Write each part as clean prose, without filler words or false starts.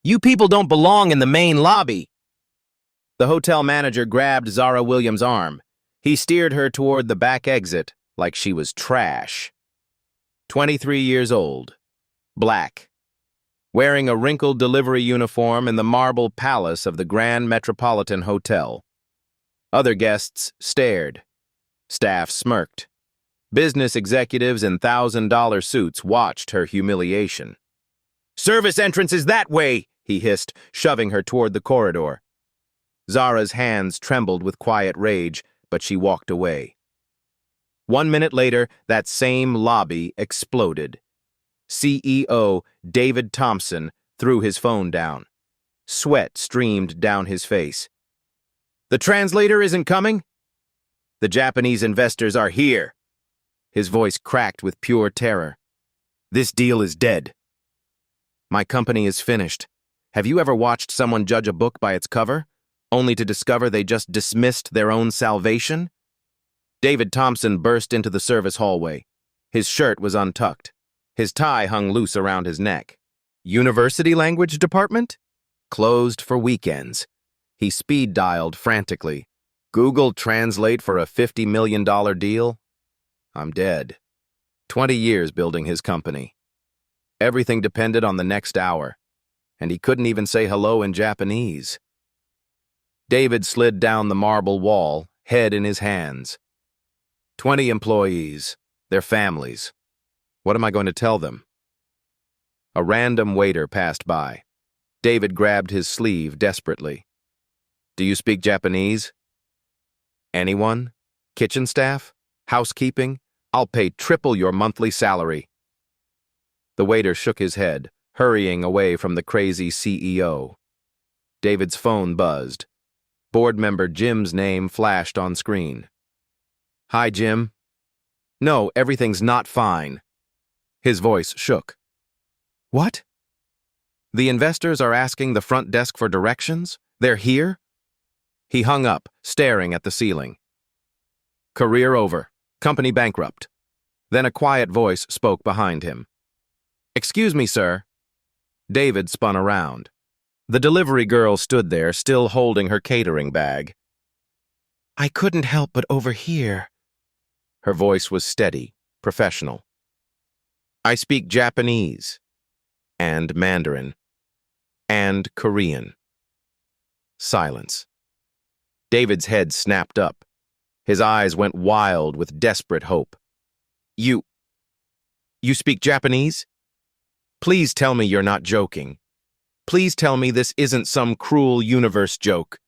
You people don't belong in the main lobby. The hotel manager grabbed Zara Williams' arm. He steered her toward the back exit like she was trash. 23 years old. Black. Wearing a wrinkled delivery uniform in the marble palace of the Grand Metropolitan Hotel. Other guests stared. Staff smirked. Business executives in $1,000 suits watched her humiliation. "Service entrance is that way," he hissed, shoving her toward the corridor. Zara's hands trembled with quiet rage, but she walked away. 1 minute later, that same lobby exploded. CEO David Thompson threw his phone down. Sweat streamed down his face. "The translator isn't coming?" "The Japanese investors are here." His voice cracked with pure terror. "This deal is dead. My company is finished. Have you ever watched someone judge a book by its cover, only to discover they just dismissed their own salvation?" David Thompson burst into the service hallway. His shirt was untucked. His tie hung loose around his neck. University language department? Closed for weekends. He speed-dialed frantically. Google Translate for a $50 million deal? I'm dead. 20 years building his company. Everything depended on the next hour, and he couldn't even say hello in Japanese. David slid down the marble wall, head in his hands. 20 employees, their families. What am I going to tell them? A random waiter passed by. David grabbed his sleeve desperately. "Do you speak Japanese?" "Anyone? Kitchen staff? Housekeeping? I'll pay triple your monthly salary." The waiter shook his head, hurrying away from the crazy CEO. David's phone buzzed. Board member Jim's name flashed on screen. "Hi, Jim." "No, everything's not fine." His voice shook. "What?" "The investors are asking the front desk for directions? They're here?" He hung up, staring at the ceiling. "Career over. Company bankrupt." Then a quiet voice spoke behind him. "Excuse me, sir." David spun around. The delivery girl stood there, still holding her catering bag. "I couldn't help but overhear." Her voice was steady, professional. "I speak Japanese, and Mandarin, and Korean." Silence. David's head snapped up. His eyes went wild with desperate hope. You speak Japanese? Please tell me you're not joking. Please tell me this isn't some cruel universe joke."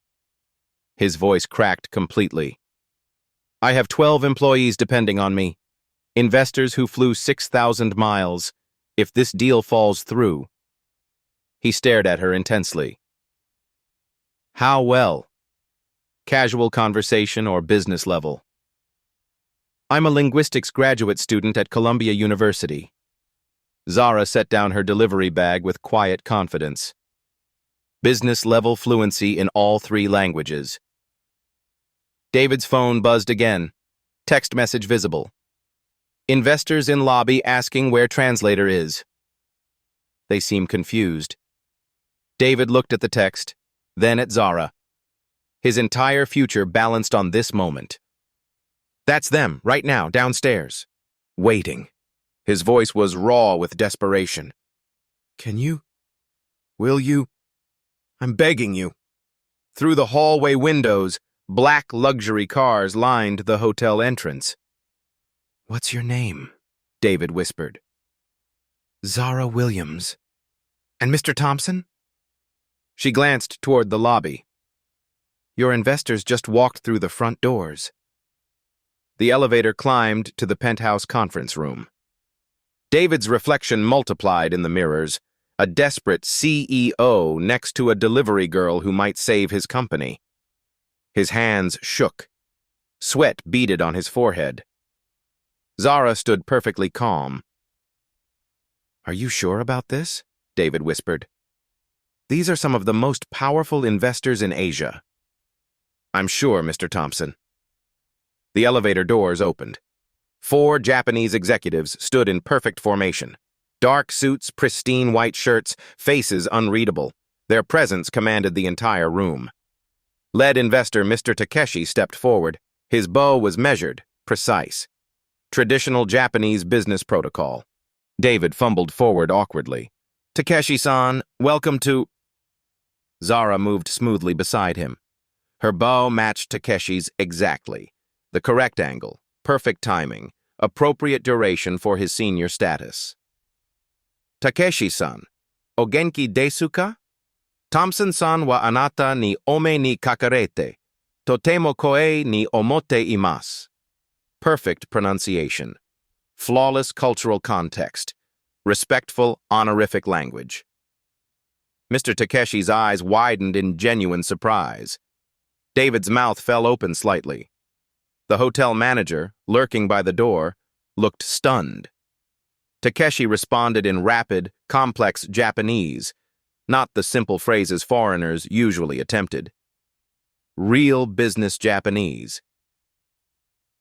His voice cracked completely. "I have 12 employees depending on me. Investors who flew 6,000 miles. If this deal falls through." He stared at her intensely. "How well? Casual conversation or business level?" "I'm a linguistics graduate student at Columbia University." Zara set down her delivery bag with quiet confidence. Business-level fluency in all 3 languages. David's phone buzzed again. Text message visible. "Investors in lobby asking where translator is." They seemed confused. David looked at the text, then at Zara. His entire future balanced on this moment. "That's them, right now, downstairs. Waiting." His voice was raw with desperation. Will you? I'm begging you." Through the hallway windows, black luxury cars lined the hotel entrance. "What's your name?" David whispered. "Zara Williams. And Mr. Thompson?" She glanced toward the lobby. "Your investors just walked through the front doors." The elevator climbed to the penthouse conference room. David's reflection multiplied in the mirrors, a desperate CEO next to a delivery girl who might save his company. His hands shook. Sweat beaded on his forehead. Zara stood perfectly calm. "Are you sure about this?" David whispered. "These are some of the most powerful investors in Asia." "I'm sure, Mr. Thompson." The elevator doors opened. 4 Japanese executives stood in perfect formation. Dark suits, pristine white shirts, faces unreadable. Their presence commanded the entire room. Lead investor Mr. Takeshi stepped forward. His bow was measured, precise. Traditional Japanese business protocol. David fumbled forward awkwardly. "Takeshi-san, welcome to—" Zara moved smoothly beside him. Her bow matched Takeshi's exactly. The correct angle, perfect timing, appropriate duration for his senior status. "Takeshi-san, o genki desu ka? Thompson-san wa anata ni ome ni kakarete. Totemo koe ni omote imasu." Perfect pronunciation. Flawless cultural context. Respectful, honorific language. Mr. Takeshi's eyes widened in genuine surprise. David's mouth fell open slightly. The hotel manager, lurking by the door, looked stunned. Takeshi responded in rapid, complex Japanese, not the simple phrases foreigners usually attempted. Real business Japanese.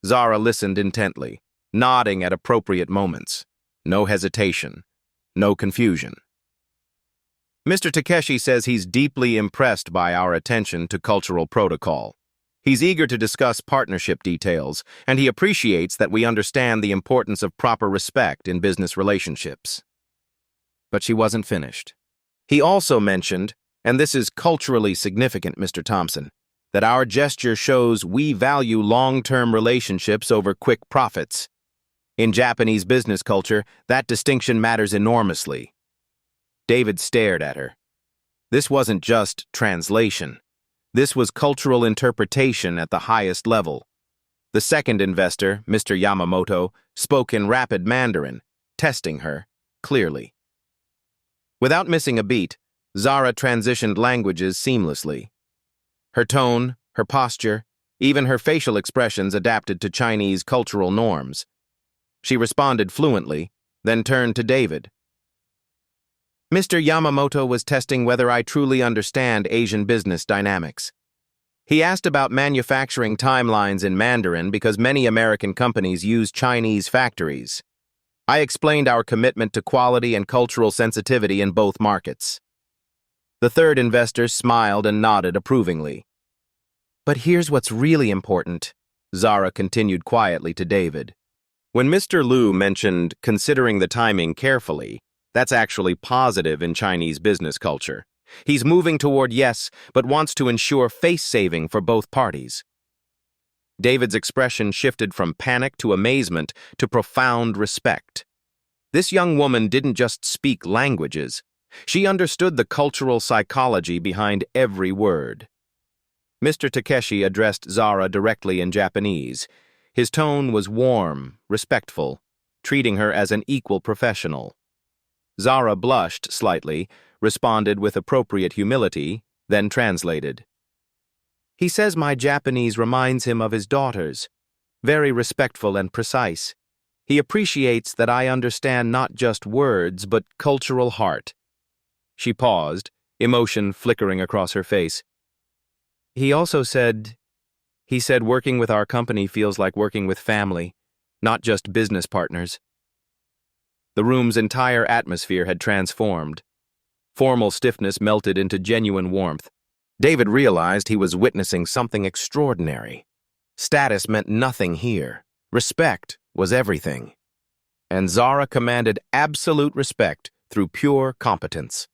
Zara listened intently, nodding at appropriate moments. No hesitation. No confusion. "Mr. Takeshi says he's deeply impressed by our attention to cultural protocol. He's eager to discuss partnership details, and he appreciates that we understand the importance of proper respect in business relationships." But she wasn't finished. He also mentioned, and this is culturally significant, Mr. Thompson, that our gesture shows we value long-term relationships over quick profits. In Japanese business culture, that distinction matters enormously. David stared at her. This wasn't just translation. This was cultural interpretation at the highest level. The second investor, Mr. Yamamoto, spoke in rapid Mandarin, testing her, clearly. Without missing a beat, Zara transitioned languages seamlessly. Her tone, her posture, even her facial expressions adapted to Chinese cultural norms. She responded fluently, then turned to David. "Mr. Yamamoto was testing whether I truly understand Asian business dynamics. He asked about manufacturing timelines in Mandarin because many American companies use Chinese factories. I explained our commitment to quality and cultural sensitivity in both markets." The third investor smiled and nodded approvingly. "But here's what's really important," Zara continued quietly to David. "When Mr. Liu mentioned considering the timing carefully, that's actually positive in Chinese business culture. He's moving toward yes, but wants to ensure face-saving for both parties." David's expression shifted from panic to amazement to profound respect. This young woman didn't just speak languages. She understood the cultural psychology behind every word. Mr. Takeshi addressed Zara directly in Japanese. His tone was warm, respectful, treating her as an equal professional. Zara blushed slightly, responded with appropriate humility, then translated. "He says my Japanese reminds him of his daughter's. Very respectful and precise. He appreciates that I understand not just words, but cultural heart." She paused, emotion flickering across her face. He said working with our company feels like working with family, not just business partners." The room's entire atmosphere had transformed. Formal stiffness melted into genuine warmth. David realized he was witnessing something extraordinary. Status meant nothing here. Respect was everything. And Zara commanded absolute respect through pure competence.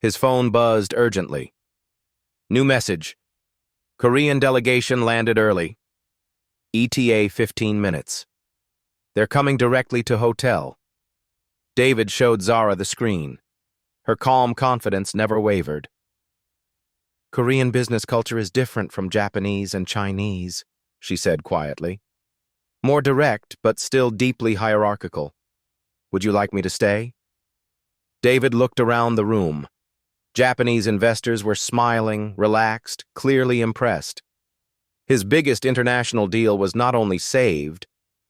His phone buzzed urgently. New message. Korean delegation landed early. ETA 15 minutes. They're coming directly to hotel. David showed Zara the screen. Her calm confidence never wavered. "Korean business culture is different from Japanese and Chinese," she said quietly. "More direct, but still deeply hierarchical. Would you like me to stay?" David looked around the room. Japanese investors were smiling, relaxed, clearly impressed. His biggest international deal was not only saved,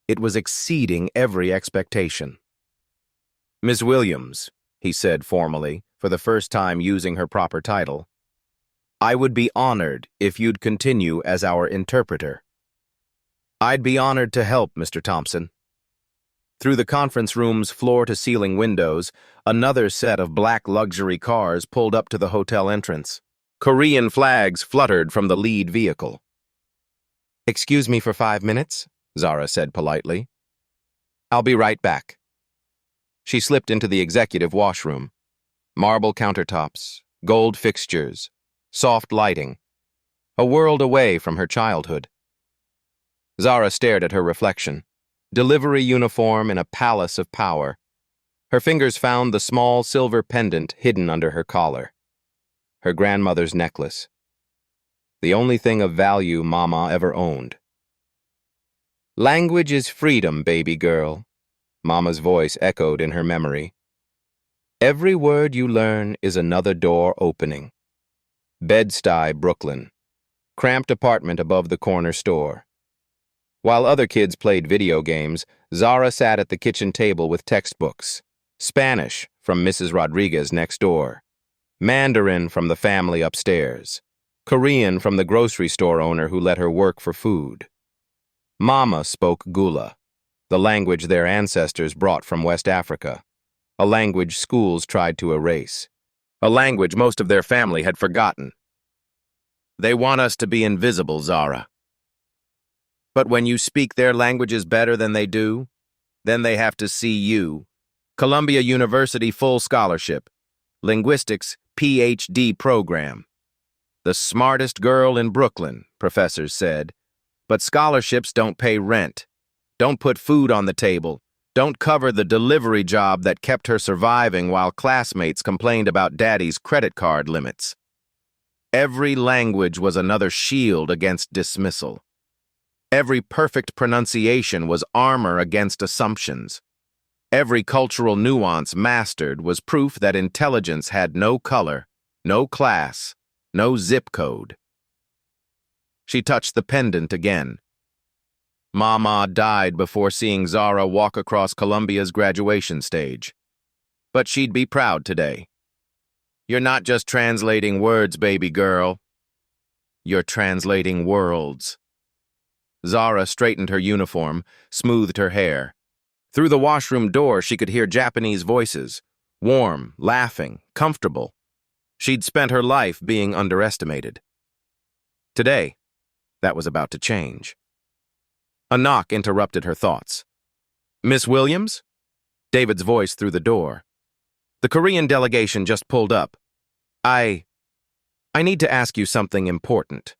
it was exceeding every expectation. "Ms. Williams," he said formally, for the first time using her proper title, "I would be honored if you'd continue as our interpreter." "I'd be honored to help, Mr. Thompson." Through the conference room's floor-to-ceiling windows, another set of black luxury cars pulled up to the hotel entrance. Korean flags fluttered from the lead vehicle. "Excuse me for 5 minutes," Zara said politely. "I'll be right back." She slipped into the executive washroom. Marble countertops, gold fixtures, soft lighting. A world away from her childhood. Zara stared at her reflection. Delivery uniform in a palace of power. Her fingers found the small silver pendant hidden under her collar. Her grandmother's necklace. The only thing of value Mama ever owned. "Language is freedom, baby girl," Mama's voice echoed in her memory. "Every word you learn is another door opening." Bed-Stuy, Brooklyn. Cramped apartment above the corner store. While other kids played video games, Zara sat at the kitchen table with textbooks. Spanish from Mrs. Rodriguez next door. Mandarin from the family upstairs. Korean from the grocery store owner who let her work for food. Mama spoke Gula, the language their ancestors brought from West Africa. A language schools tried to erase. A language most of their family had forgotten. "They want us to be invisible, Zara. But when you speak their languages better than they do, then they have to see you. Columbia University full scholarship. Linguistics PhD program. The smartest girl in Brooklyn," professors said. "But scholarships don't pay rent, don't put food on the table, don't cover the delivery job that kept her surviving while classmates complained about daddy's credit card limits." Every language was another shield against dismissal. Every perfect pronunciation was armor against assumptions. Every cultural nuance mastered was proof that intelligence had no color, no class, no zip code. She touched the pendant again. Mama died before seeing Zara walk across Columbia's graduation stage. But she'd be proud today. "You're not just translating words, baby girl. You're translating worlds." Zara straightened her uniform, smoothed her hair. Through the washroom door, she could hear Japanese voices, warm, laughing, comfortable. She'd spent her life being underestimated. Today, that was about to change. A knock interrupted her thoughts. "Miss Williams?" David's voice through the door. "The Korean delegation just pulled up. I need to ask you something important."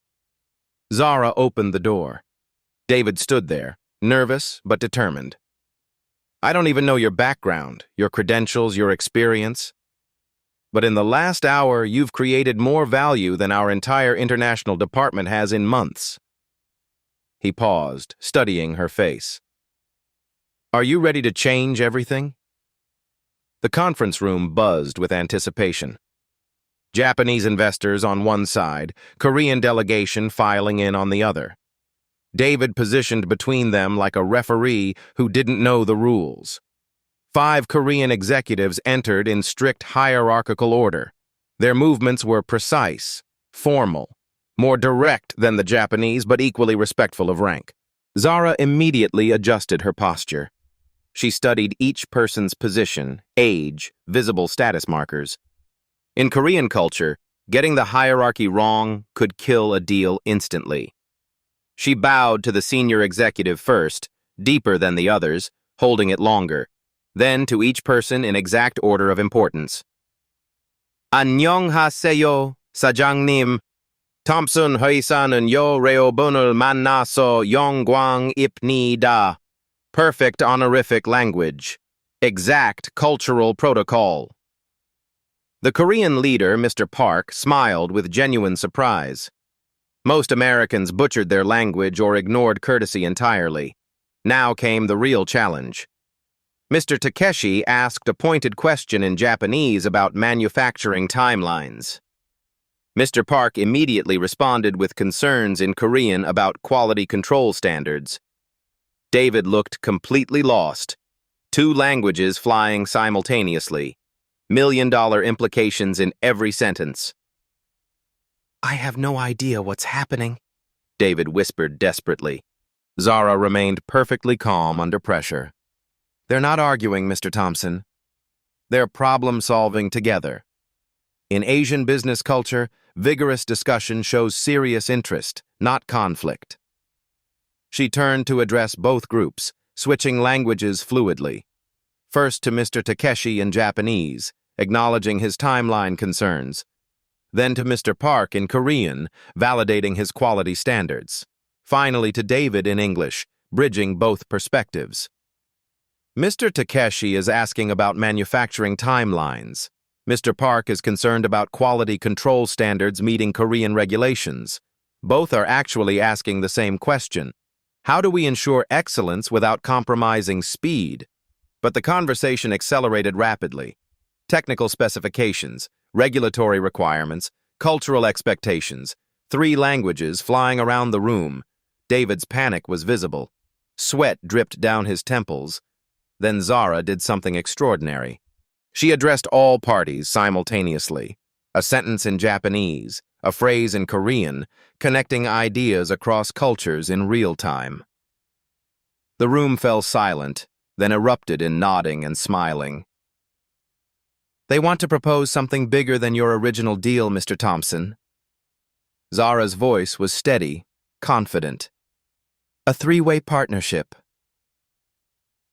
Zara opened the door. David stood there, nervous but determined. "I don't even know your background, your credentials, your experience. But in the last hour, you've created more value than our entire international department has in months." He paused, studying her face. "Are you ready to change everything?" The conference room buzzed with anticipation. Japanese investors on one side, Korean delegation filing in on the other. David positioned between them like a referee who didn't know the rules. 5 Korean executives entered in strict hierarchical order. Their movements were precise, formal, more direct than the Japanese but equally respectful of rank. Zara immediately adjusted her posture. She studied each person's position, age, visible status markers. In Korean culture, getting the hierarchy wrong could kill a deal instantly. She bowed to the senior executive first, deeper than the others, holding it longer, then to each person in exact order of importance. "안녕하세요, 사장님. Thompson 회사는 여러분을 만나서 영광입니다." Perfect honorific language. Exact cultural protocol. The Korean leader, Mr. Park, smiled with genuine surprise. Most Americans butchered their language or ignored courtesy entirely. Now came the real challenge. Mr. Takeshi asked a pointed question in Japanese about manufacturing timelines. Mr. Park immediately responded with concerns in Korean about quality control standards. David looked completely lost. 2 languages flying simultaneously. $1,000,000 implications in every sentence. "I have no idea what's happening," David whispered desperately. Zara remained perfectly calm under pressure. They're not arguing, Mr. Thompson. They're problem-solving together. In Asian business culture, vigorous discussion shows serious interest, not conflict. She turned to address both groups, switching languages fluidly. First to Mr. Takeshi in Japanese, acknowledging his timeline concerns. Then to Mr. Park in Korean, validating his quality standards. Finally to David in English, bridging both perspectives. Mr. Takeshi is asking about manufacturing timelines. Mr. Park is concerned about quality control standards meeting Korean regulations. Both are actually asking the same question. How do we ensure excellence without compromising speed? But the conversation accelerated rapidly. Technical specifications, regulatory requirements, cultural expectations, 3 languages flying around the room. David's panic was visible. Sweat dripped down his temples. Then Zara did something extraordinary. She addressed all parties simultaneously. A sentence in Japanese, a phrase in Korean, connecting ideas across cultures in real time. The room fell silent, then erupted in nodding and smiling. They want to propose something bigger than your original deal, Mr. Thompson. Zara's voice was steady, confident. A 3-way partnership.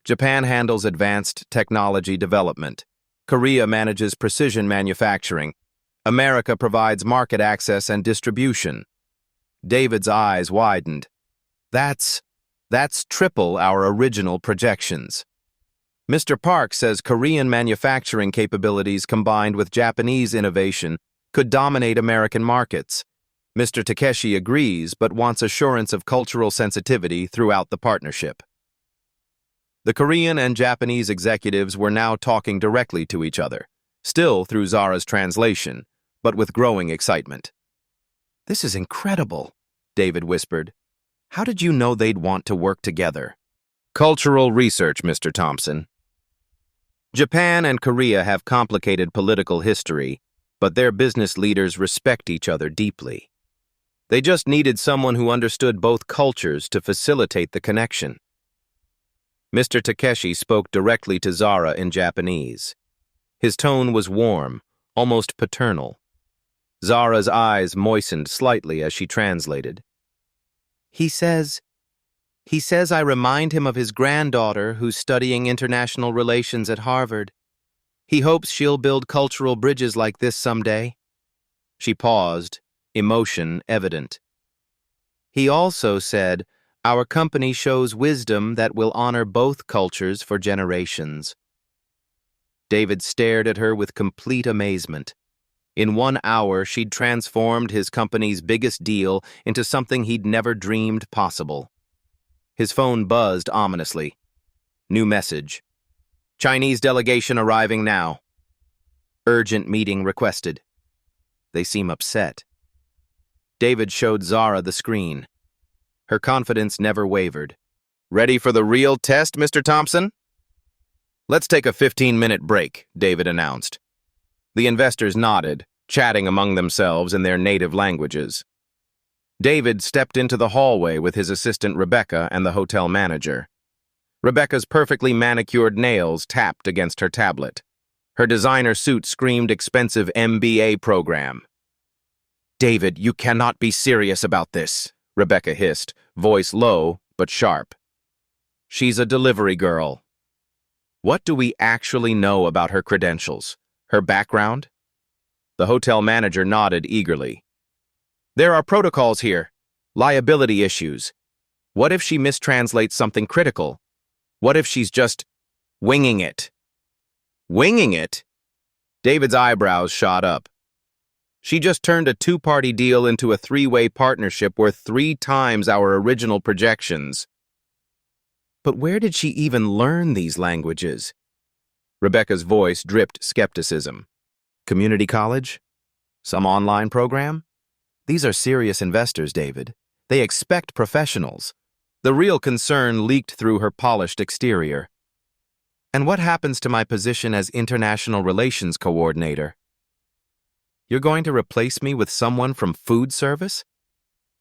Japan handles advanced technology development. Korea manages precision manufacturing. America provides market access and distribution. David's eyes widened. That's triple our original projections. Mr. Park says Korean manufacturing capabilities combined with Japanese innovation could dominate American markets. Mr. Takeshi agrees but wants assurance of cultural sensitivity throughout the partnership. The Korean and Japanese executives were now talking directly to each other, still through Zara's translation, but with growing excitement. "This is incredible," David whispered. "How did you know they'd want to work together?" Cultural research, Mr. Thompson. Japan and Korea have complicated political history, but their business leaders respect each other deeply. They just needed someone who understood both cultures to facilitate the connection. Mr. Takeshi spoke directly to Zara in Japanese. His tone was warm, almost paternal. Zara's eyes moistened slightly as she translated. He says I remind him of his granddaughter who's studying international relations at Harvard. He hopes she'll build cultural bridges like this someday." She paused, emotion evident. He also said, "Our company shows wisdom that will honor both cultures for generations." David stared at her with complete amazement. In 1 hour, she'd transformed his company's biggest deal into something he'd never dreamed possible. His phone buzzed ominously. New message. "Chinese delegation arriving now. Urgent meeting requested." They seem upset. David showed Zara the screen. Her confidence never wavered. "Ready for the real test, Mr. Thompson?" "Let's take a 15-minute break," David announced. The investors nodded, chatting among themselves in their native languages. David stepped into the hallway with his assistant Rebecca and the hotel manager. Rebecca's perfectly manicured nails tapped against her tablet. Her designer suit screamed expensive MBA program. "David, you cannot be serious about this," Rebecca hissed, voice low but sharp. "She's a delivery girl." "What do we actually know about her credentials? Her background?" The hotel manager nodded eagerly. "There are protocols here. Liability issues. What if she mistranslates something critical? What if she's just winging it?" "Winging it?" David's eyebrows shot up. "She just turned a 2-party deal into a 3-way partnership worth 3 times our original projections." "But where did she even learn these languages?" Rebecca's voice dripped skepticism. "Community college? Some online program? These are serious investors, David. They expect professionals." The real concern leaked through her polished exterior. "And what happens to my position as international relations coordinator? You're going to replace me with someone from food service?"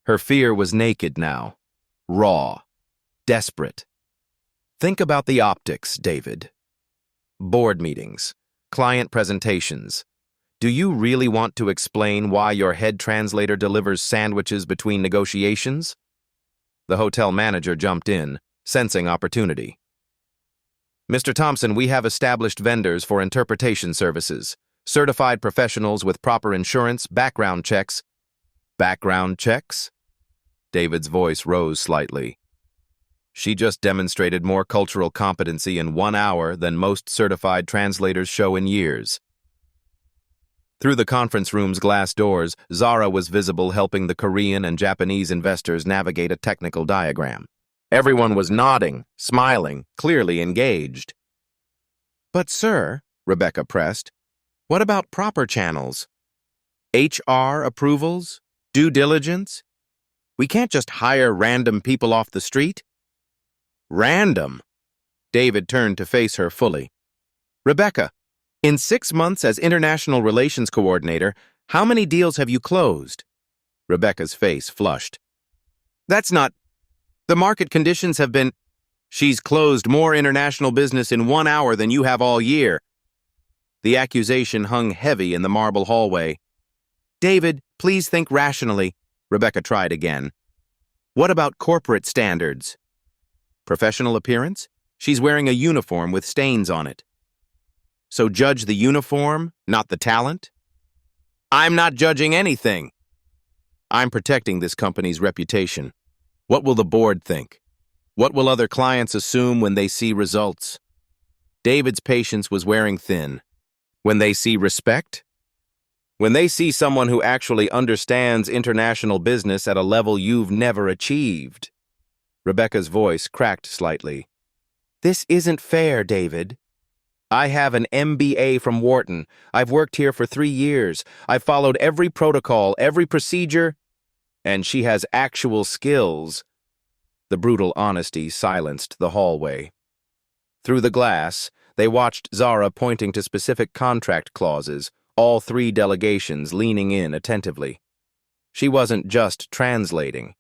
Her fear was naked now, raw, desperate. Think about the optics, David. Board meetings, client presentations. Do you really want to explain why your head translator delivers sandwiches between negotiations? The hotel manager jumped in, sensing opportunity. Mr. Thompson, we have established vendors for interpretation services, certified professionals with proper insurance, background checks. Background checks? David's voice rose slightly. She just demonstrated more cultural competency in 1 hour than most certified translators show in years. Through the conference room's glass doors, Zara was visible helping the Korean and Japanese investors navigate a technical diagram. Everyone was nodding, smiling, clearly engaged. But sir, Rebecca pressed, what about proper channels? HR approvals? Due diligence? We can't just hire random people off the street. Random? David turned to face her fully. Rebecca, in 6 months as International Relations Coordinator, how many deals have you closed? Rebecca's face flushed. That's not... The market conditions have been... She's closed more international business in 1 hour than you have all year. The accusation hung heavy in the marble hallway. David, please think rationally. Rebecca tried again. What about corporate standards? Professional appearance? She's wearing a uniform with stains on it. So judge the uniform, not the talent? I'm not judging anything. I'm protecting this company's reputation. What will the board think? What will other clients assume when they see results? David's patience was wearing thin. When they see respect? When they see someone who actually understands international business at a level you've never achieved. Rebecca's voice cracked slightly. This isn't fair, David. I have an MBA from Wharton. I've worked here for 3 years. I've followed every protocol, every procedure, and she has actual skills. The brutal honesty silenced the hallway. Through the glass, they watched Zara pointing to specific contract clauses, all 3 delegations leaning in attentively. She wasn't just translating.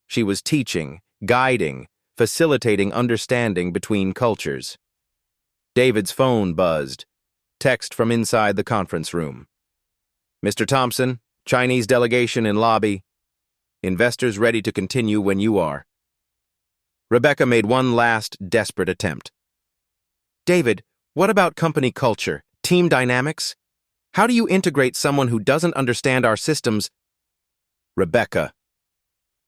She was teaching, guiding, facilitating understanding between cultures. David's phone buzzed. Text from inside the conference room. Mr. Thompson, Chinese delegation in lobby. Investors ready to continue when you are. Rebecca made one last desperate attempt. David, what about company culture, team dynamics? How do you integrate someone who doesn't understand our systems? Rebecca.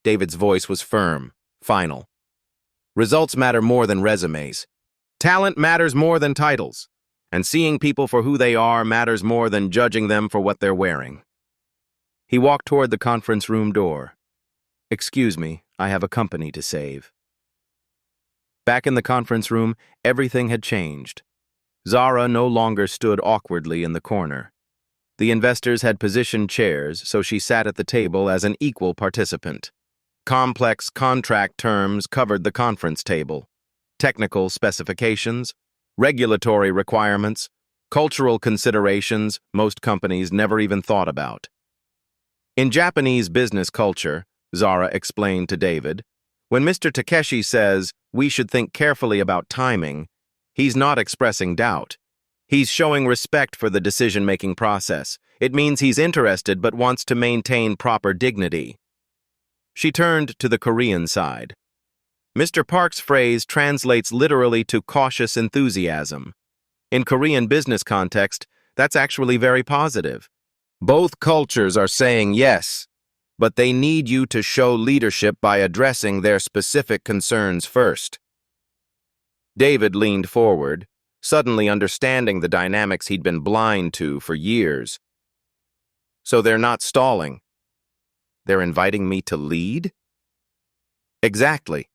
David's voice was firm, final. Results matter more than resumes. Talent matters more than titles. And seeing people for who they are matters more than judging them for what they're wearing. He walked toward the conference room door. Excuse me, I have a company to save. Back in the conference room, everything had changed. Zara no longer stood awkwardly in the corner. The investors had positioned chairs, so she sat at the table as an equal participant. Complex contract terms covered the conference table. Technical specifications, regulatory requirements, cultural considerations most companies never even thought about. In Japanese business culture, Zara explained to David, when Mr. Takeshi says we should think carefully about timing, he's not expressing doubt. He's showing respect for the decision-making process. It means he's interested but wants to maintain proper dignity. She turned to the Korean side. Mr. Park's phrase translates literally to cautious enthusiasm. In Korean business context, that's actually very positive. Both cultures are saying yes, but they need you to show leadership by addressing their specific concerns first. David leaned forward, suddenly understanding the dynamics he'd been blind to for years. So they're not stalling. They're inviting me to lead? Exactly.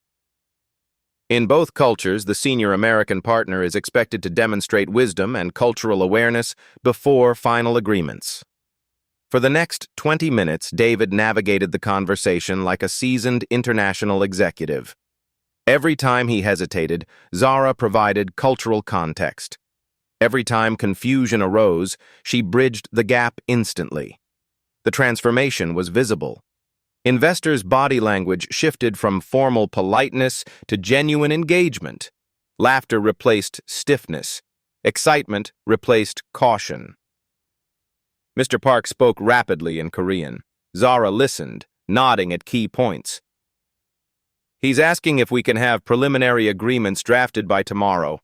In both cultures, the senior American partner is expected to demonstrate wisdom and cultural awareness before final agreements. For the next 20 minutes, David navigated the conversation like a seasoned international executive. Every time he hesitated, Zara provided cultural context. Every time confusion arose, she bridged the gap instantly. The transformation was visible. Investors' body language shifted from formal politeness to genuine engagement. Laughter replaced stiffness. Excitement replaced caution. Mr. Park spoke rapidly in Korean. Zara listened, nodding at key points. He's asking if we can have preliminary agreements drafted by tomorrow.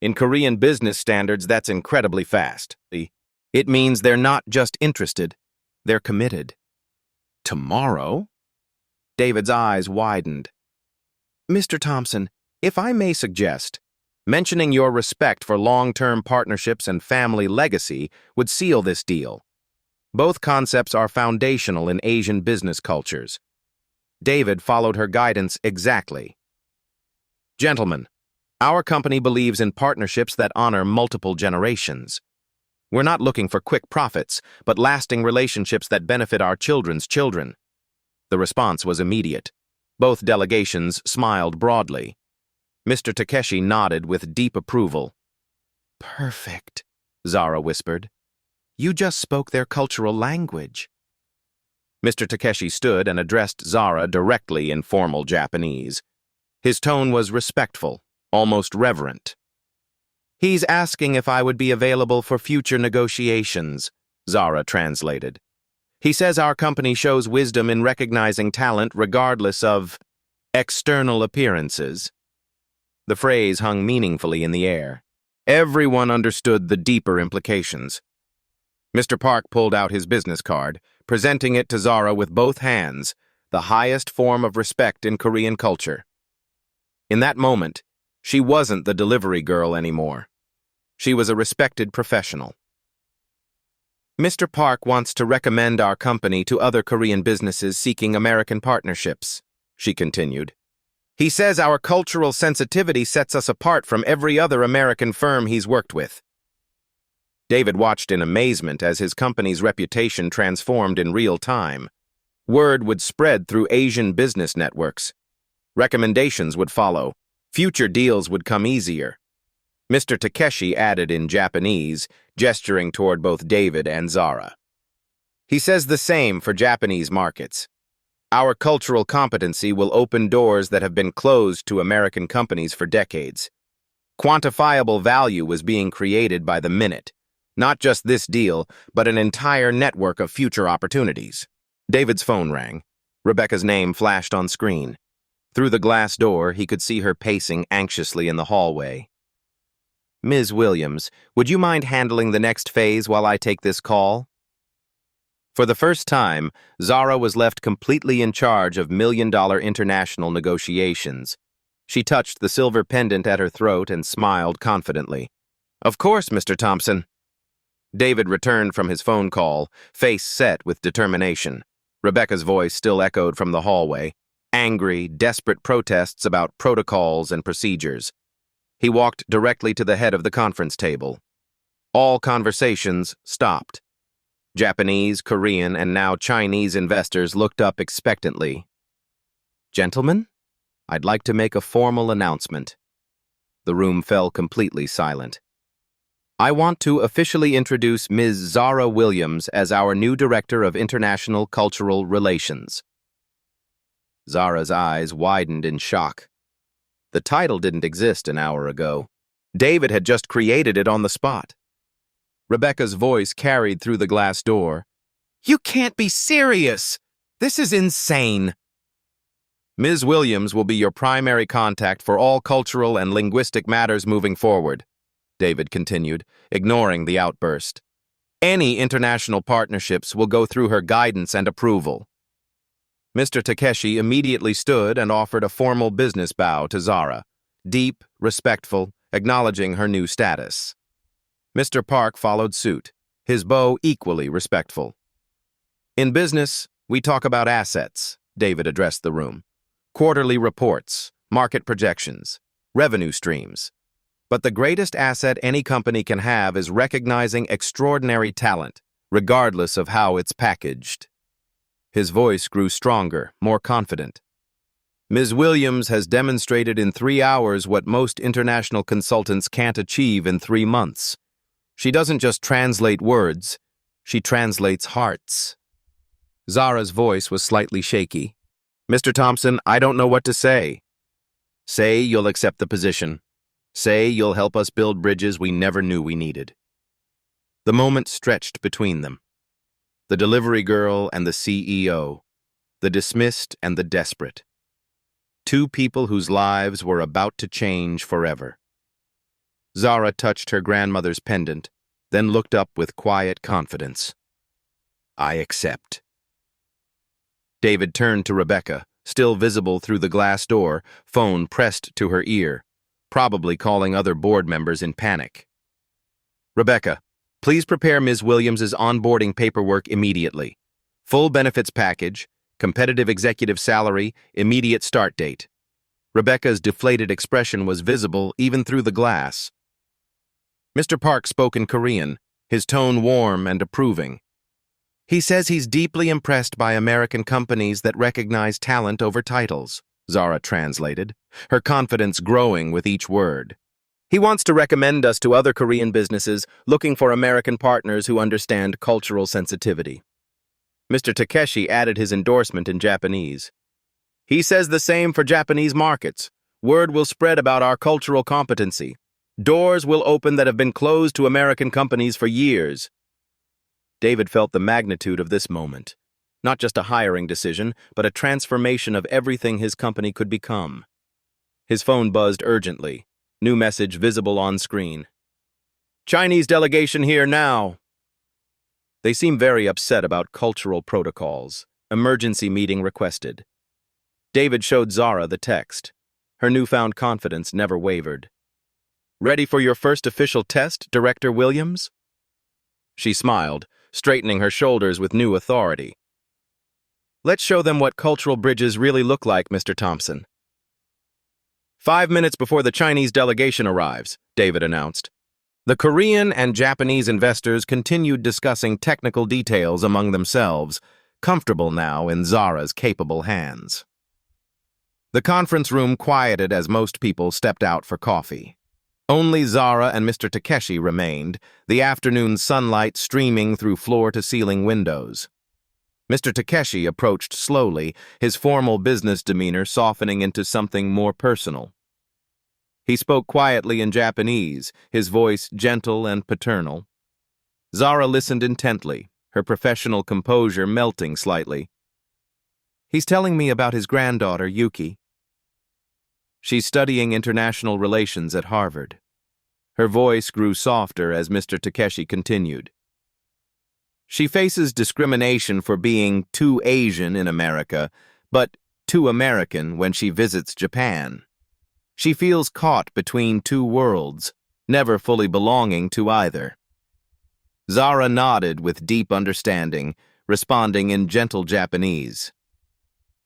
In Korean business standards, that's incredibly fast. It means they're not just interested, they're committed. Tomorrow? David's eyes widened. Mr. Thompson, if I may suggest, mentioning your respect for long-term partnerships and family legacy would seal this deal. Both concepts are foundational in Asian business cultures. David followed her guidance exactly. Gentlemen, our company believes in partnerships that honor multiple generations. We're not looking for quick profits, but lasting relationships that benefit our children's children. The response was immediate. Both delegations smiled broadly. Mr. Takeshi nodded with deep approval. Perfect, Zara whispered. You just spoke their cultural language. Mr. Takeshi stood and addressed Zara directly in formal Japanese. His tone was respectful, almost reverent. He's asking if I would be available for future negotiations, Zara translated. He says our company shows wisdom in recognizing talent regardless of external appearances. The phrase hung meaningfully in the air. Everyone understood the deeper implications. Mr. Park pulled out his business card, presenting it to Zara with both hands, the highest form of respect in Korean culture. In that moment, she wasn't the delivery girl anymore. She was a respected professional. Mr. Park wants to recommend our company to other Korean businesses seeking American partnerships, she continued. He says our cultural sensitivity sets us apart from every other American firm he's worked with. David watched in amazement as his company's reputation transformed in real time. Word would spread through Asian business networks. Recommendations would follow. Future deals would come easier. Mr. Takeshi added in Japanese, gesturing toward both David and Zara. He says the same for Japanese markets. Our cultural competency will open doors that have been closed to American companies for decades. Quantifiable value was being created by the minute. Not just this deal, but an entire network of future opportunities. David's phone rang. Rebecca's name flashed on screen. Through the glass door, he could see her pacing anxiously in the hallway. Ms. Williams, would you mind handling the next phase while I take this call? For the first time, Zara was left completely in charge of million-dollar international negotiations. She touched the silver pendant at her throat and smiled confidently. Of course, Mr. Thompson. David returned from his phone call, face set with determination. Rebecca's voice still echoed from the hallway, angry, desperate protests about protocols and procedures. He walked directly to the head of the conference table. All conversations stopped. Japanese, Korean, and now Chinese investors looked up expectantly. Gentlemen, I'd like to make a formal announcement. The room fell completely silent. I want to officially introduce Ms. Zara Williams as our new Director of International Cultural Relations. Zara's eyes widened in shock. The title didn't exist an hour ago. David had just created it on the spot. Rebecca's voice carried through the glass door. You can't be serious! This is insane! Ms. Williams will be your primary contact for all cultural and linguistic matters moving forward, David continued, ignoring the outburst. Any international partnerships will go through her guidance and approval. Mr. Takeshi immediately stood and offered a formal business bow to Zara, deep, respectful, acknowledging her new status. Mr. Park followed suit, his bow equally respectful. In business, we talk about assets, David addressed the room. Quarterly reports, market projections, revenue streams. But the greatest asset any company can have is recognizing extraordinary talent, regardless of how it's packaged. His voice grew stronger, more confident. Ms. Williams has demonstrated in 3 hours what most international consultants can't achieve in 3 months. She doesn't just translate words, she translates hearts. Zara's voice was slightly shaky. Mr. Thompson, I don't know what to say. Say you'll accept the position. Say you'll help us build bridges we never knew we needed. The moment stretched between them. The delivery girl and the CEO. The dismissed and the desperate. Two people whose lives were about to change forever. Zara touched her grandmother's pendant, then looked up with quiet confidence. I accept. David turned to Rebecca, still visible through the glass door, phone pressed to her ear, probably calling other board members in panic. Rebecca, please prepare Ms. Williams's onboarding paperwork immediately. Full benefits package, competitive executive salary, immediate start date. Rebecca's deflated expression was visible even through the glass. Mr. Park spoke in Korean, his tone warm and approving. He says he's deeply impressed by American companies that recognize talent over titles, Zara translated, her confidence growing with each word. He wants to recommend us to other Korean businesses looking for American partners who understand cultural sensitivity. Mr. Takeshi added his endorsement in Japanese. He says the same for Japanese markets. Word will spread about our cultural competency. Doors will open that have been closed to American companies for years. David felt the magnitude of this moment. Not just a hiring decision, but a transformation of everything his company could become. His phone buzzed urgently. New message visible on screen. Chinese delegation here now. They seem very upset about cultural protocols. Emergency meeting requested. David showed Zara the text. Her newfound confidence never wavered. Ready for your first official test, Director Williams? She smiled, straightening her shoulders with new authority. Let's show them what cultural bridges really look like, Mr. Thompson. 5 minutes before the Chinese delegation arrives, David announced. The Korean and Japanese investors continued discussing technical details among themselves, comfortable now in Zara's capable hands. The conference room quieted as most people stepped out for coffee. Only Zara and Mr. Takeshi remained, the afternoon sunlight streaming through floor-to-ceiling windows. Mr. Takeshi approached slowly, his formal business demeanor softening into something more personal. He spoke quietly in Japanese, his voice gentle and paternal. Zara listened intently, her professional composure melting slightly. He's telling me about his granddaughter, Yuki. She's studying international relations at Harvard. Her voice grew softer as Mr. Takeshi continued. She faces discrimination for being too Asian in America, but too American when she visits Japan. She feels caught between two worlds, never fully belonging to either. Zara nodded with deep understanding, responding in gentle Japanese.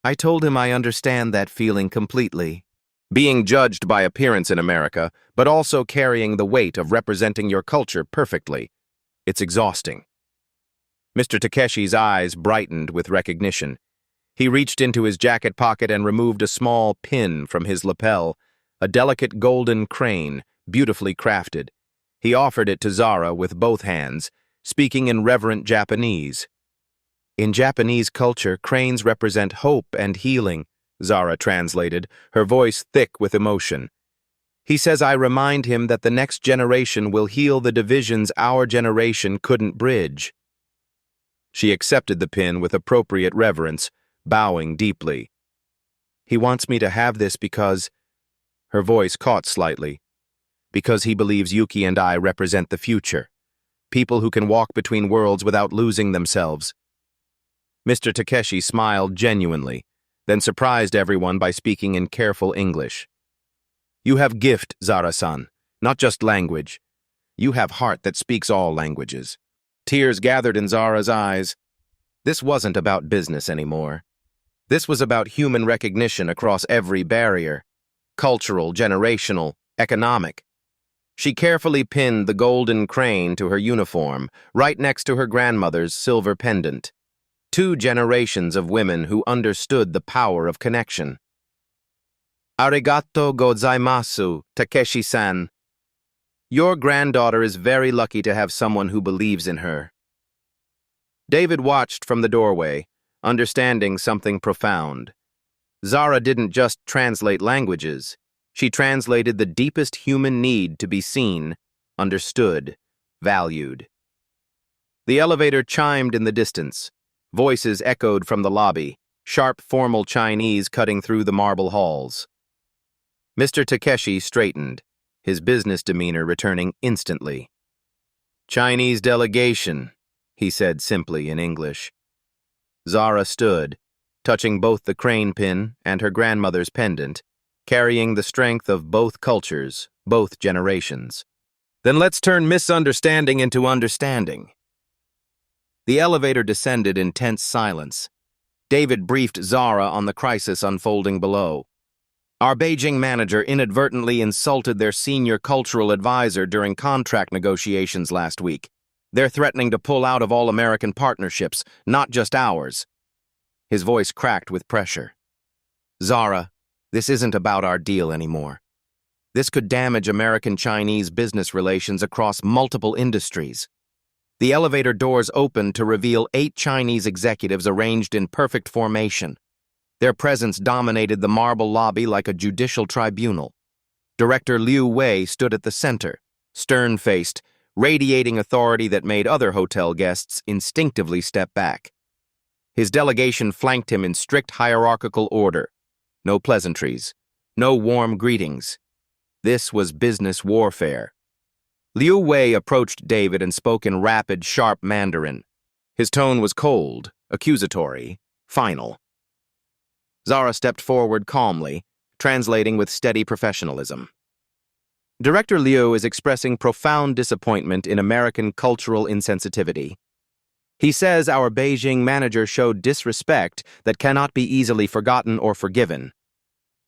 I told him I understand that feeling completely. Being judged by appearance in America, but also carrying the weight of representing your culture perfectly. It's exhausting. Mr. Takeshi's eyes brightened with recognition. He reached into his jacket pocket and removed a small pin from his lapel, a delicate golden crane, beautifully crafted. He offered it to Zara with both hands, speaking in reverent Japanese. In Japanese culture, cranes represent hope and healing, Zara translated, her voice thick with emotion. He says I remind him that the next generation will heal the divisions our generation couldn't bridge. She accepted the pin with appropriate reverence, bowing deeply. He wants me to have this because... Her voice caught slightly. Because he believes Yuki and I represent the future. People who can walk between worlds without losing themselves. Mr. Takeshi smiled genuinely, then surprised everyone by speaking in careful English. You have gift, Zara-san, not just language. You have heart that speaks all languages. Tears gathered in Zara's eyes. This wasn't about business anymore. This was about human recognition across every barrier. Cultural, generational, economic. She carefully pinned the golden crane to her uniform, right next to her grandmother's silver pendant. 2 generations of women who understood the power of connection. Arigato gozaimasu, Takeshi-san. Your granddaughter is very lucky to have someone who believes in her. David watched from the doorway, understanding something profound. Zara didn't just translate languages. She translated the deepest human need to be seen, understood, valued. The elevator chimed in the distance. Voices echoed from the lobby, sharp, formal Chinese cutting through the marble halls. Mr. Takeshi straightened, his business demeanor returning instantly. "Chinese delegation," he said simply in English. Zara stood, touching both the crane pin and her grandmother's pendant, carrying the strength of both cultures, both generations. "Then let's turn misunderstanding into understanding." The elevator descended in tense silence. David briefed Zara on the crisis unfolding below. "Our Beijing manager inadvertently insulted their senior cultural advisor during contract negotiations last week. They're threatening to pull out of all American partnerships, not just ours." His voice cracked with pressure. "Zara, this isn't about our deal anymore. This could damage American-Chinese business relations across multiple industries." The elevator doors opened to reveal 8 Chinese executives arranged in perfect formation. Their presence dominated the marble lobby like a judicial tribunal. Director Liu Wei stood at the center, stern-faced, radiating authority that made other hotel guests instinctively step back. His delegation flanked him in strict hierarchical order. No pleasantries, no warm greetings. This was business warfare. Liu Wei approached David and spoke in rapid, sharp Mandarin. His tone was cold, accusatory, final. Zara stepped forward calmly, translating with steady professionalism. "Director Liu is expressing profound disappointment in American cultural insensitivity. He says our Beijing manager showed disrespect that cannot be easily forgotten or forgiven."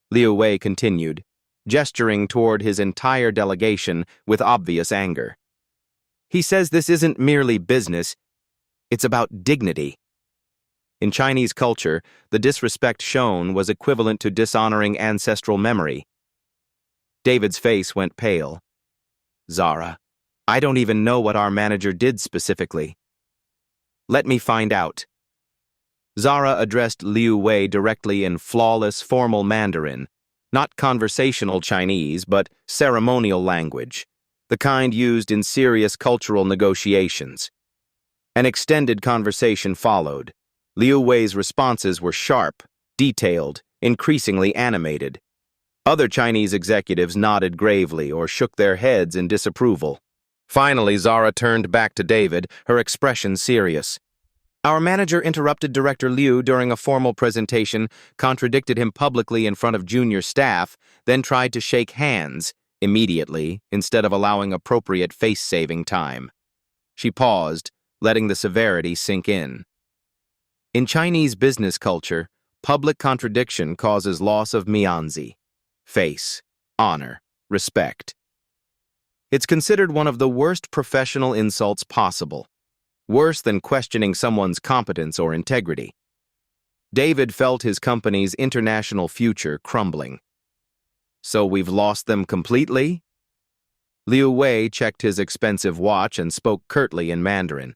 Liu Wei continued, gesturing toward his entire delegation with obvious anger. "He says this isn't merely business, it's about dignity." In Chinese culture, the disrespect shown was equivalent to dishonoring ancestral memory. David's face went pale. "Zara, I don't even know what our manager did specifically. Let me find out." Zara addressed Liu Wei directly in flawless, formal Mandarin, not conversational Chinese, but ceremonial language, the kind used in serious cultural negotiations. An extended conversation followed. Liu Wei's responses were sharp, detailed, increasingly animated. Other Chinese executives nodded gravely or shook their heads in disapproval. Finally, Zara turned back to David, her expression serious. "Our manager interrupted Director Liu during a formal presentation, contradicted him publicly in front of junior staff, then tried to shake hands immediately instead of allowing appropriate face-saving time." She paused, letting the severity sink in. In Chinese business culture, public contradiction causes loss of mianzi, face, honor, respect. It's considered one of the worst professional insults possible, worse than questioning someone's competence or integrity. David felt his company's international future crumbling. "So we've lost them completely?" Liu Wei checked his expensive watch and spoke curtly in Mandarin.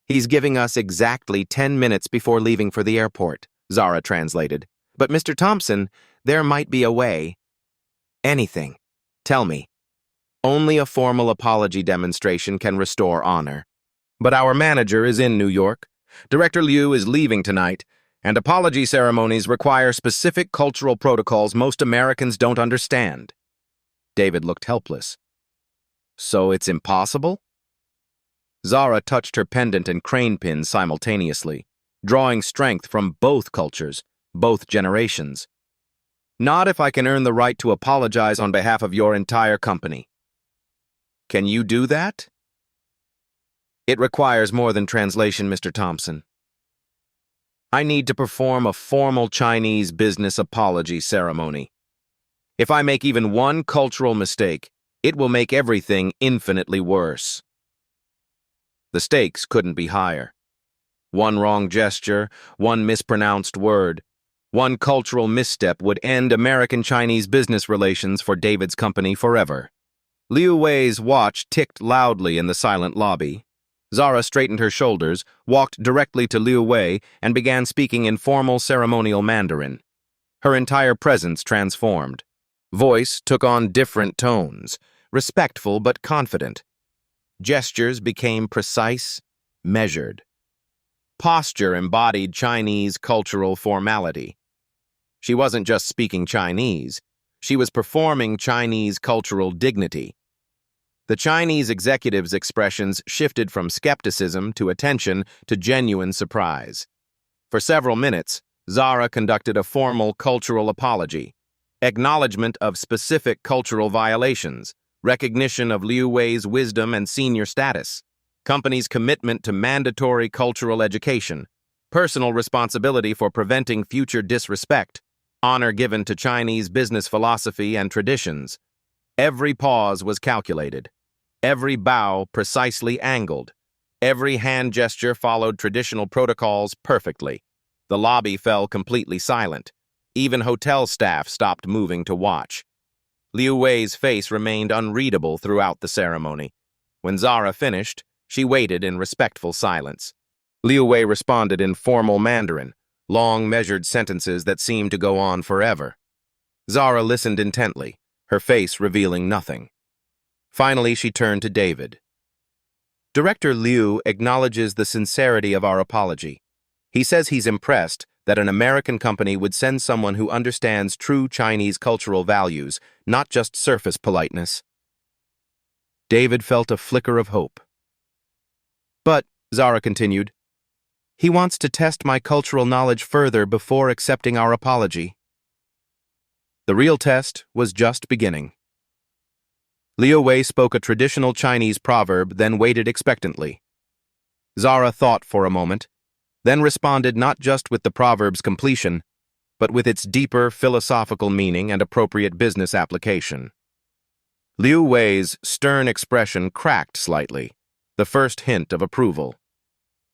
"He's giving us exactly 10 minutes before leaving for the airport," Zara translated. "But Mr. Thompson, there might be a way." "Anything. Tell me." "Only a formal apology demonstration can restore honor. But our manager is in New York. Director Liu is leaving tonight, and apology ceremonies require specific cultural protocols most Americans don't understand." David looked helpless. "So it's impossible?" Zara touched her pendant and crane pin simultaneously, drawing strength from both cultures, both generations. "Not if I can earn the right to apologize on behalf of your entire company." "Can you do that?" "It requires more than translation, Mr. Thompson. I need to perform a formal Chinese business apology ceremony. If I make even one cultural mistake, it will make everything infinitely worse." The stakes couldn't be higher. One wrong gesture, one mispronounced word, one cultural misstep would end American-Chinese business relations for David's company forever. Liu Wei's watch ticked loudly in the silent lobby. Zara straightened her shoulders, walked directly to Liu Wei, and began speaking in formal ceremonial Mandarin. Her entire presence transformed. Voice took on different tones, respectful but confident. Gestures became precise, measured. Posture embodied Chinese cultural formality. She wasn't just speaking Chinese, she was performing Chinese cultural dignity. The Chinese executive's expressions shifted from skepticism to attention to genuine surprise. For several minutes, Zara conducted a formal cultural apology, acknowledgement of specific cultural violations, recognition of Liu Wei's wisdom and senior status, company's commitment to mandatory cultural education, personal responsibility for preventing future disrespect, honor given to Chinese business philosophy and traditions. Every pause was calculated, every bow precisely angled, every hand gesture followed traditional protocols perfectly. The lobby fell completely silent. Even hotel staff stopped moving to watch. Liu Wei's face remained unreadable throughout the ceremony. When Zara finished, she waited in respectful silence. Liu Wei responded in formal Mandarin, long measured sentences that seemed to go on forever. Zara listened intently, her face revealing nothing. Finally, she turned to David. Director Liu acknowledges the sincerity of our apology. He says he's impressed that an American company would send someone who understands true Chinese cultural values, not just surface politeness. David felt a flicker of hope. But, Zara continued, he wants to test my cultural knowledge further before accepting our apology. The real test was just beginning. Liu Wei spoke a traditional Chinese proverb, then waited expectantly. Zara thought for a moment, then responded not just with the proverb's completion, but with its deeper philosophical meaning and appropriate business application. Liu Wei's stern expression cracked slightly, the first hint of approval.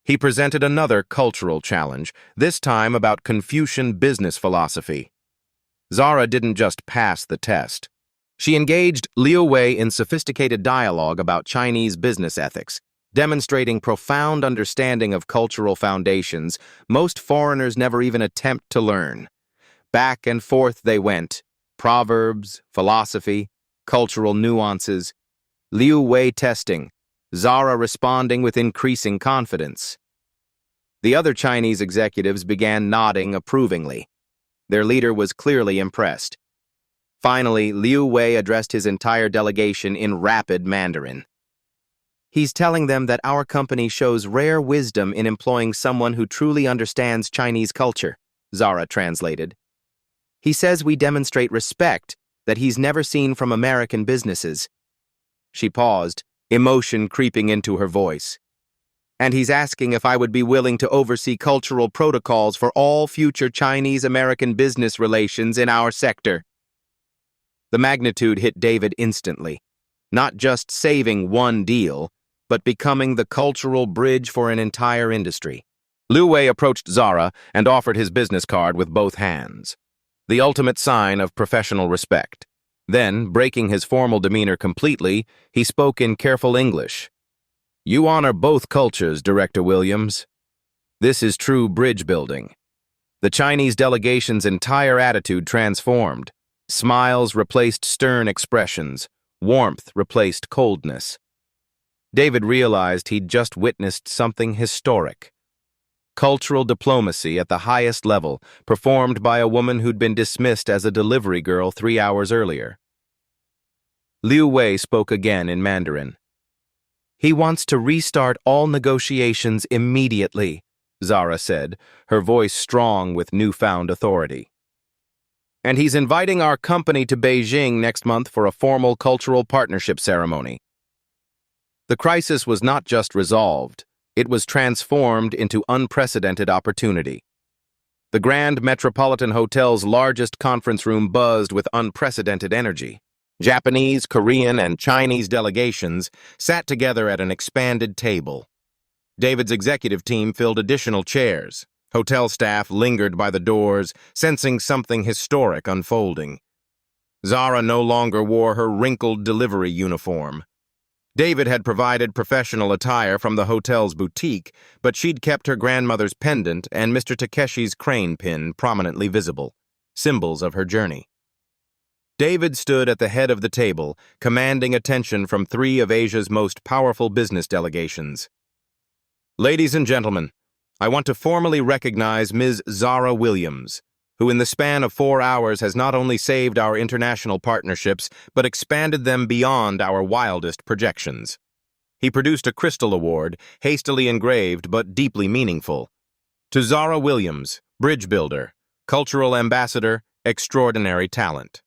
He presented another cultural challenge, this time about Confucian business philosophy. Zara didn't just pass the test. She engaged Liu Wei in sophisticated dialogue about Chinese business ethics, demonstrating profound understanding of cultural foundations most foreigners never even attempt to learn. Back and forth they went, proverbs, philosophy, cultural nuances, Liu Wei testing, Zara responding with increasing confidence. The other Chinese executives began nodding approvingly. Their leader was clearly impressed. Finally, Liu Wei addressed his entire delegation in rapid Mandarin. He's telling them that our company shows rare wisdom in employing someone who truly understands Chinese culture, Zara translated. He says we demonstrate respect that he's never seen from American businesses. She paused, emotion creeping into her voice. And he's asking if I would be willing to oversee cultural protocols for all future Chinese-American business relations in our sector. The magnitude hit David instantly. Not just saving one deal, but becoming the cultural bridge for an entire industry. Liu Wei approached Zara and offered his business card with both hands, the ultimate sign of professional respect. Then, breaking his formal demeanor completely, he spoke in careful English. You honor both cultures, Director Williams. This is true bridge building. The Chinese delegation's entire attitude transformed. Smiles replaced stern expressions. Warmth replaced coldness. David realized he'd just witnessed something historic. Cultural diplomacy at the highest level, performed by a woman who'd been dismissed as a delivery girl 3 hours earlier. Liu Wei spoke again in Mandarin. He wants to restart all negotiations immediately, Zara said, her voice strong with newfound authority. And he's inviting our company to Beijing next month for a formal cultural partnership ceremony. The crisis was not just resolved, it was transformed into unprecedented opportunity. The Grand Metropolitan Hotel's largest conference room buzzed with unprecedented energy. Japanese, Korean, and Chinese delegations sat together at an expanded table. David's executive team filled additional chairs. Hotel staff lingered by the doors, sensing something historic unfolding. Zara no longer wore her wrinkled delivery uniform. David had provided professional attire from the hotel's boutique, but she'd kept her grandmother's pendant and Mr. Takeshi's crane pin prominently visible, symbols of her journey. David stood at the head of the table, commanding attention from three of Asia's most powerful business delegations. Ladies and gentlemen, I want to formally recognize Ms. Zara Williams, who in the span of 4 hours has not only saved our international partnerships, but expanded them beyond our wildest projections. He produced a crystal award, hastily engraved but deeply meaningful. To Zara Williams, bridge builder, cultural ambassador, extraordinary talent.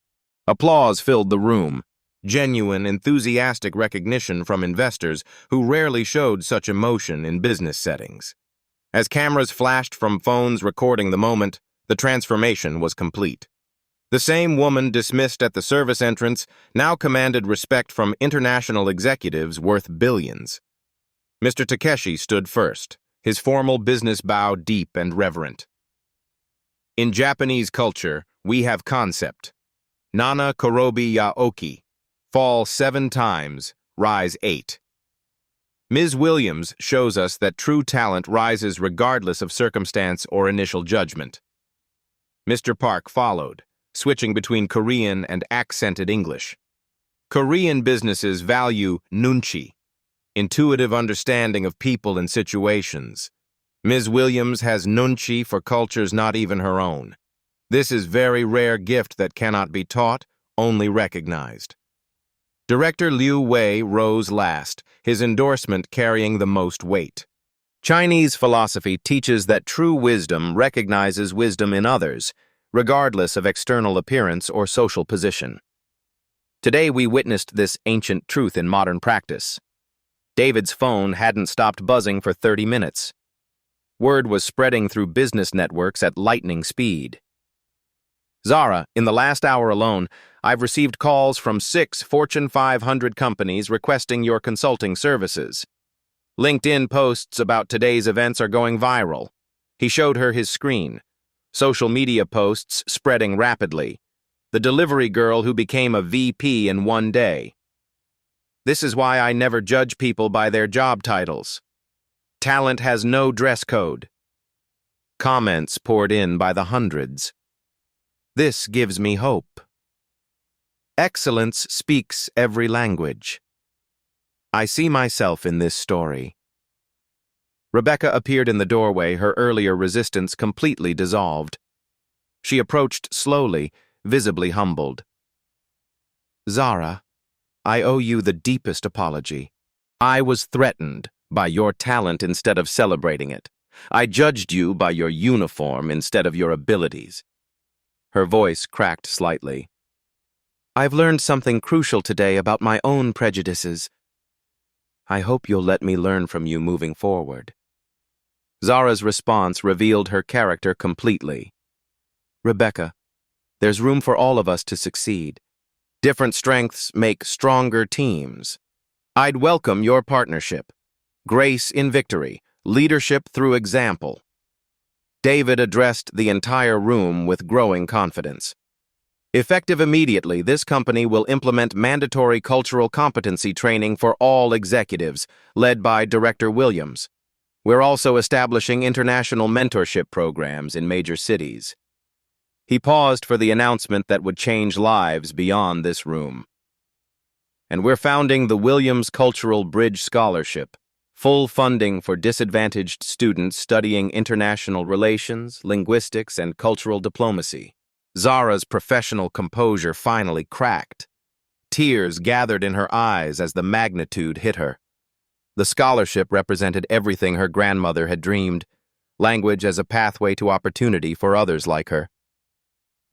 Applause filled the room, genuine, enthusiastic recognition from investors who rarely showed such emotion in business settings. As cameras flashed from phones recording the moment, the transformation was complete. The same woman dismissed at the service entrance now commanded respect from international executives worth billions. Mr. Takeshi stood first, his formal business bow deep and reverent. In Japanese culture, we have concept. Nana korobi ya oki. Fall 7 times, rise 8. Ms. Williams shows us that true talent rises regardless of circumstance or initial judgment. Mr. Park followed, switching between Korean and accented English. Korean businesses value nunchi, intuitive understanding of people and situations. Ms. Williams has nunchi for cultures not even her own. This is very rare gift that cannot be taught, only recognized. Director Liu Wei rose last, his endorsement carrying the most weight. Chinese philosophy teaches that true wisdom recognizes wisdom in others, regardless of external appearance or social position. Today we witnessed this ancient truth in modern practice. David's phone hadn't stopped buzzing for 30 minutes. Word was spreading through business networks at lightning speed. Zara, in the last hour alone, I've received calls from 6 Fortune 500 companies requesting your consulting services. LinkedIn posts about today's events are going viral. He showed her his screen. Social media posts spreading rapidly. The delivery girl who became a VP in one day. This is why I never judge people by their job titles. Talent has no dress code. Comments poured in by the hundreds. This gives me hope. Excellence speaks every language. I see myself in this story. Rebecca appeared in the doorway, her earlier resistance completely dissolved. She approached slowly, visibly humbled. Zara, I owe you the deepest apology. I was threatened by your talent instead of celebrating it. I judged you by your uniform instead of your abilities. Her voice cracked slightly. I've learned something crucial today about my own prejudices. I hope you'll let me learn from you moving forward. Zara's response revealed her character completely. Rebecca, there's room for all of us to succeed. Different strengths make stronger teams. I'd welcome your partnership. Grace in victory, leadership through example. David addressed the entire room with growing confidence. Effective immediately, this company will implement mandatory cultural competency training for all executives, led by Director Williams. We're also establishing international mentorship programs in major cities. He paused for the announcement that would change lives beyond this room. And we're founding the Williams Cultural Bridge Scholarship, full funding for disadvantaged students studying international relations, linguistics, and cultural diplomacy. Zara's professional composure finally cracked. Tears gathered in her eyes as the magnitude hit her. The scholarship represented everything her grandmother had dreamed, language as a pathway to opportunity for others like her.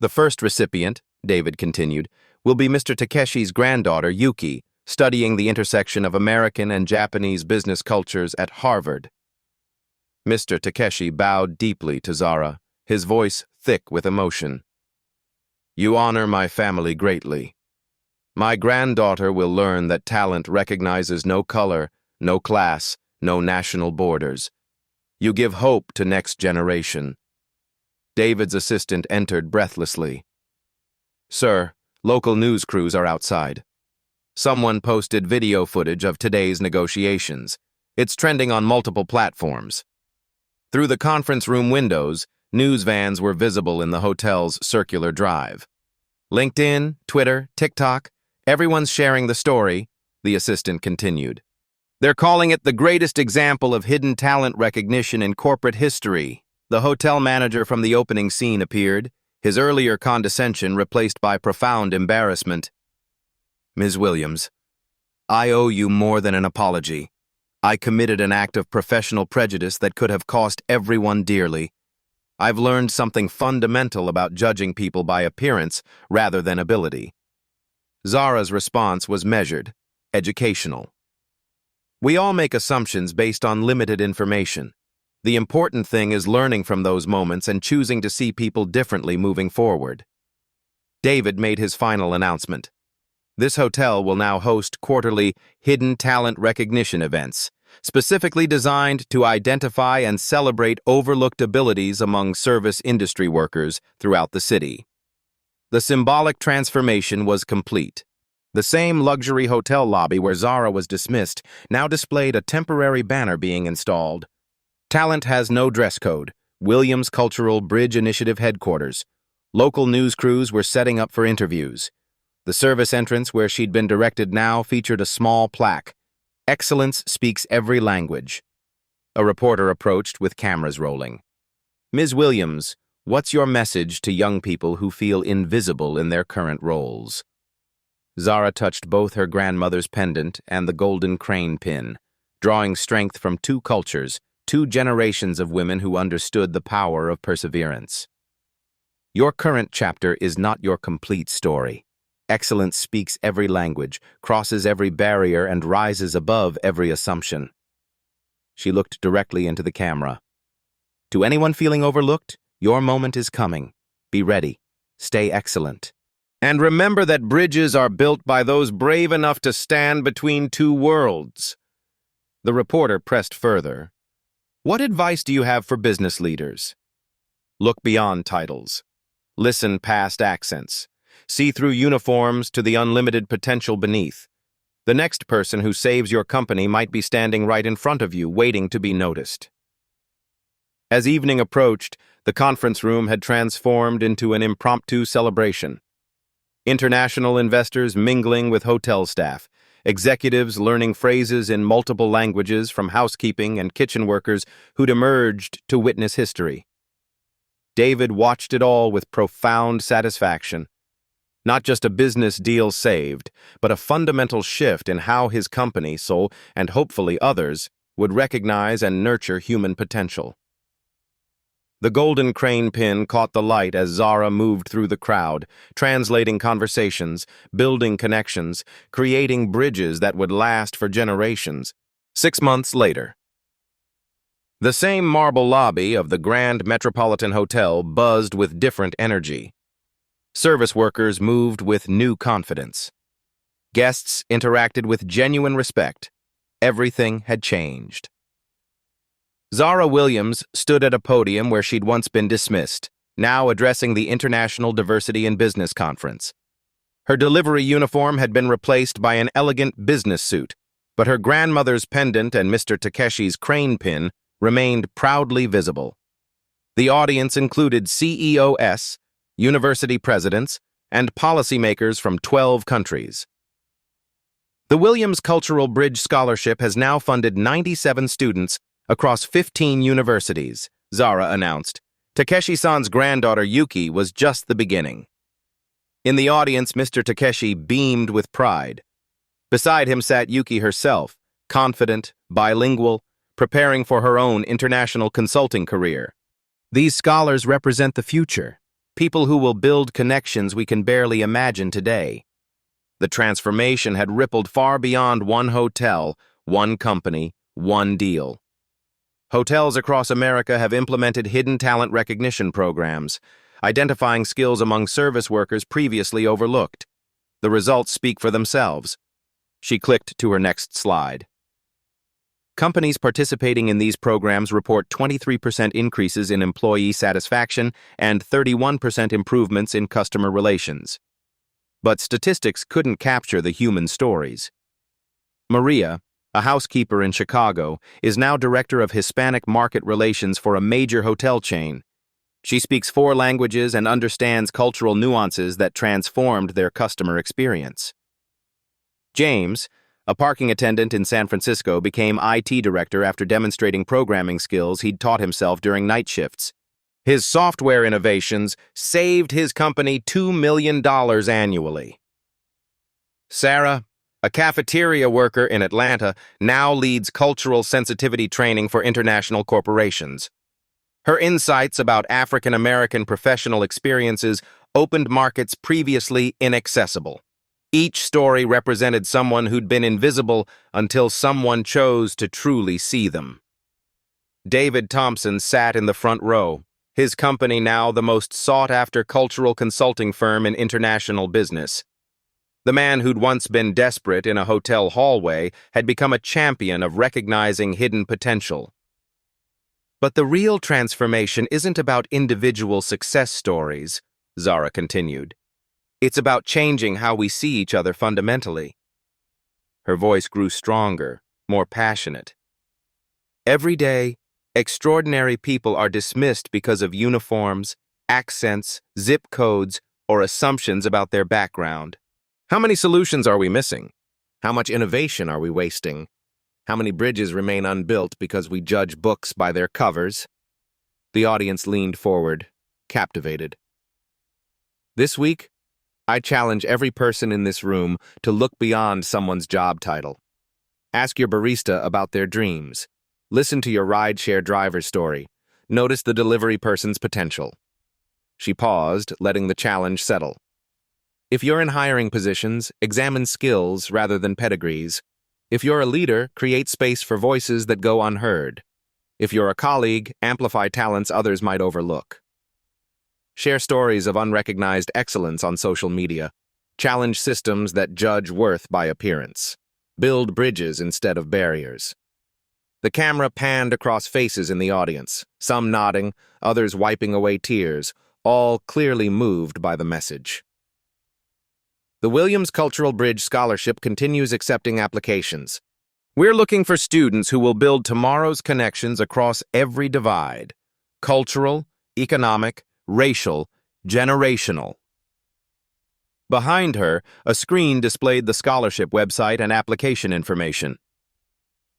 The first recipient, David continued, will be Mr. Takeshi's granddaughter, Yuki, studying the intersection of American and Japanese business cultures at Harvard. Mr. Takeshi bowed deeply to Zara, his voice thick with emotion. You honor my family greatly. My granddaughter will learn that talent recognizes no color, no class, no national borders. You give hope to next generation. David's assistant entered breathlessly. Sir, local news crews are outside. Someone posted video footage of today's negotiations. It's trending on multiple platforms. Through the conference room windows, news vans were visible in the hotel's circular drive. LinkedIn, Twitter, TikTok, everyone's sharing the story, the assistant continued. They're calling it the greatest example of hidden talent recognition in corporate history. The hotel manager from the opening scene appeared, his earlier condescension replaced by profound embarrassment. Ms. Williams, I owe you more than an apology. I committed an act of professional prejudice that could have cost everyone dearly. I've learned something fundamental about judging people by appearance rather than ability. Zara's response was measured, educational. We all make assumptions based on limited information. The important thing is learning from those moments and choosing to see people differently moving forward. David made his final announcement. This hotel will now host quarterly hidden talent recognition events, specifically designed to identify and celebrate overlooked abilities among service industry workers throughout the city. The symbolic transformation was complete. The same luxury hotel lobby where Zara was dismissed now displayed a temporary banner being installed. Talent has no dress code. Williams Cultural Bridge Initiative headquarters. Local news crews were setting up for interviews. The service entrance where she'd been directed now featured a small plaque. Excellence speaks every language. A reporter approached with cameras rolling. Ms. Williams, what's your message to young people who feel invisible in their current roles? Zara touched both her grandmother's pendant and the golden crane pin, drawing strength from two cultures, 2 generations of women who understood the power of perseverance. Your current chapter is not your complete story. Excellence speaks every language, crosses every barrier, and rises above every assumption. She looked directly into the camera. To anyone feeling overlooked, your moment is coming. Be ready. Stay excellent. And remember that bridges are built by those brave enough to stand between two worlds. The reporter pressed further. What advice do you have for business leaders? Look beyond titles. Listen past accents. See through uniforms to the unlimited potential beneath. The next person who saves your company might be standing right in front of you, waiting to be noticed. As evening approached, the conference room had transformed into an impromptu celebration. International investors mingling with hotel staff, executives learning phrases in multiple languages from housekeeping and kitchen workers who'd emerged to witness history. David watched it all with profound satisfaction. Not just a business deal saved, but a fundamental shift in how his company, and hopefully others, would recognize and nurture human potential. The golden crane pin caught the light as Zara moved through the crowd, translating conversations, building connections, creating bridges that would last for generations. 6 months later. The same marble lobby of the Grand Metropolitan Hotel buzzed with different energy. Service workers moved with new confidence. Guests interacted with genuine respect. Everything had changed. Zara Williams stood at a podium where she'd once been dismissed, now addressing the International Diversity in Business Conference. Her delivery uniform had been replaced by an elegant business suit, but her grandmother's pendant and Mr. Takeshi's crane pin remained proudly visible. The audience included CEOs, university presidents, and policymakers from 12 countries. The Williams Cultural Bridge Scholarship has now funded 97 students across 15 universities, Zara announced. Takeshi-san's granddaughter Yuki was just the beginning. In the audience, Mr. Takeshi beamed with pride. Beside him sat Yuki herself, confident, bilingual, preparing for her own international consulting career. These scholars represent the future, people who will build connections we can barely imagine today. The transformation had rippled far beyond one hotel, one company, one deal. Hotels across America have implemented hidden talent recognition programs, identifying skills among service workers previously overlooked. The results speak for themselves. She clicked to her next slide. Companies participating in these programs report 23% increases in employee satisfaction and 31% improvements in customer relations. But statistics couldn't capture the human stories. Maria, a housekeeper in Chicago, is now director of Hispanic market relations for a major hotel chain. She speaks 4 languages and understands cultural nuances that transformed their customer experience. James, a parking attendant in San Francisco, became IT director after demonstrating programming skills he'd taught himself during night shifts. His software innovations saved his company $2 million annually. Zara, a cafeteria worker in Atlanta, now leads cultural sensitivity training for international corporations. Her insights about African American professional experiences opened markets previously inaccessible. Each story represented someone who'd been invisible until someone chose to truly see them. David Thompson sat in the front row, his company now the most sought-after cultural consulting firm in international business. The man who'd once been desperate in a hotel hallway had become a champion of recognizing hidden potential. But the real transformation isn't about individual success stories, Zara continued. It's about changing how we see each other fundamentally. Her voice grew stronger, more passionate. Every day, extraordinary people are dismissed because of uniforms, accents, zip codes, or assumptions about their background. How many solutions are we missing? How much innovation are we wasting? How many bridges remain unbuilt because we judge books by their covers? The audience leaned forward, captivated. This week, I challenge every person in this room to look beyond someone's job title. Ask your barista about their dreams. Listen to your rideshare driver's story. Notice the delivery person's potential. She paused, letting the challenge settle. If you're in hiring positions, examine skills rather than pedigrees. If you're a leader, create space for voices that go unheard. If you're a colleague, amplify talents others might overlook. Share stories of unrecognized excellence on social media. Challenge systems that judge worth by appearance. Build bridges instead of barriers. The camera panned across faces in the audience, some nodding, others wiping away tears, all clearly moved by the message. The Williams Cultural Bridge Scholarship continues accepting applications. We're looking for students who will build tomorrow's connections across every divide: cultural, economic, racial, generational. Behind her, a screen displayed the scholarship website and application information.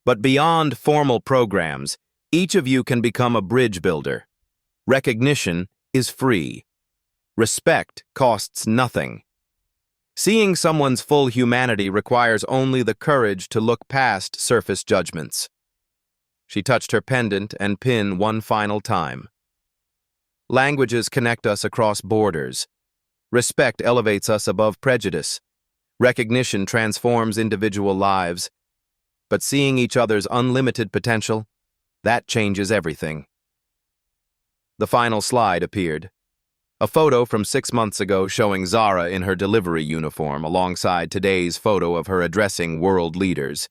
But beyond formal programs, each of you can become a bridge builder. Recognition is free. Respect costs nothing. Seeing someone's full humanity requires only the courage to look past surface judgments. She touched her pendant and pin one final time. Languages connect us across borders. Respect elevates us above prejudice. Recognition transforms individual lives. But seeing each other's unlimited potential, that changes everything. The final slide appeared. A photo from 6 months ago showing Zara in her delivery uniform alongside today's photo of her addressing world leaders.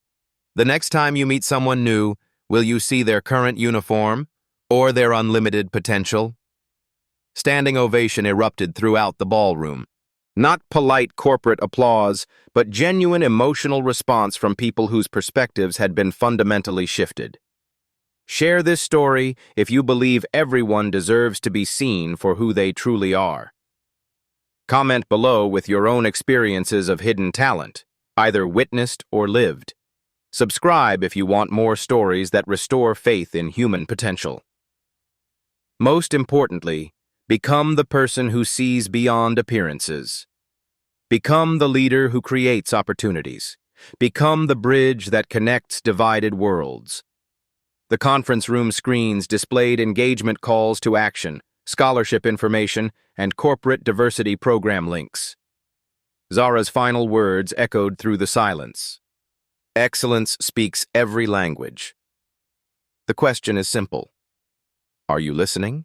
The next time you meet someone new, will you see their current uniform or their unlimited potential? Standing ovation erupted throughout the ballroom. Not polite corporate applause, but genuine emotional response from people whose perspectives had been fundamentally shifted. Share this story if you believe everyone deserves to be seen for who they truly are. Comment below with your own experiences of hidden talent, either witnessed or lived. Subscribe if you want more stories that restore faith in human potential. Most importantly, become the person who sees beyond appearances. Become the leader who creates opportunities. Become the bridge that connects divided worlds. The conference room screens displayed engagement calls to action, scholarship information, and corporate diversity program links. Zara's final words echoed through the silence. Excellence speaks every language. The question is simple. Are you listening?